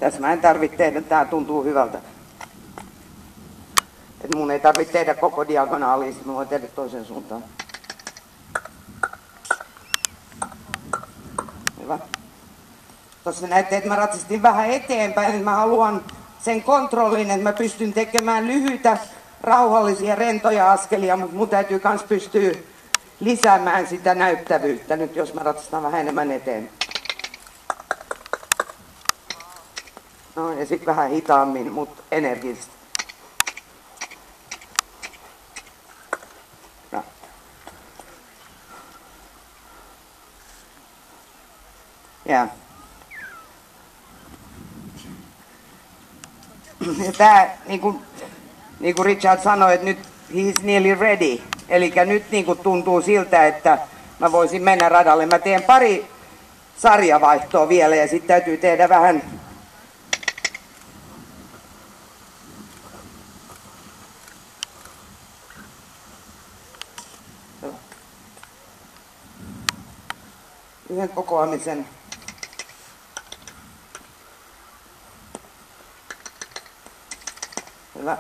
Tässä mä en tarvitse tehdä, tää tuntuu hyvältä. Et mun ei tarvitse tehdä koko diagonaalia, mä voin tehdä toisen suuntaan. Hyvä. Tuossa näette, että mä ratsastin vähän eteenpäin, että mä haluan sen kontrollin, että mä pystyn tekemään lyhyitä, rauhallisia, rentoja askelia, mutta mun täytyy myös pystyä lisäämään sitä näyttävyyttä nyt, jos mä ratsastan vähän enemmän eteen. No ja sitten vähän hitaammin, mutta energistä. No. Ja tää, niin kuin Richard sanoi, että nyt he's nearly ready. Eli nyt niin kuin tuntuu siltä, että mä voisin mennä radalle. Mä teen pari sarjavaihtoa vielä ja sitten täytyy tehdä vähän yhden kokoamisen. Hyvä.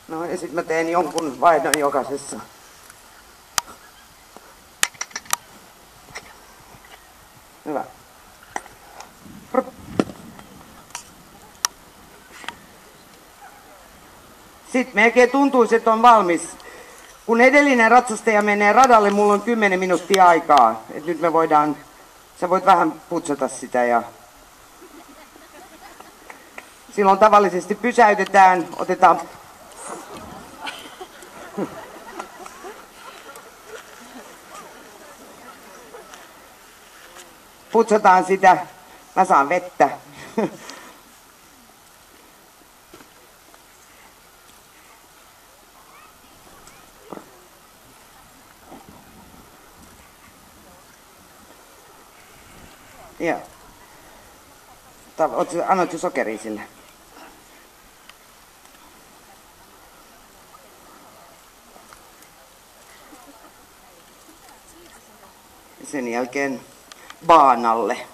No ja sitten mä teen jonkun vaihdon jokaisessa. Hyvä. Sitten melkein tuntuisi, että on valmis. Kun edellinen ratsastaja menee radalle, mulla on 10 minuuttia aikaa. Et nyt me voidaan, sä voit vähän putsata sitä ja silloin tavallisesti pysäytetään, otetaan putsataan sitä, mä saan vettä. Joo. Annoitko sokeria sille? Sen jälkeen baanalle.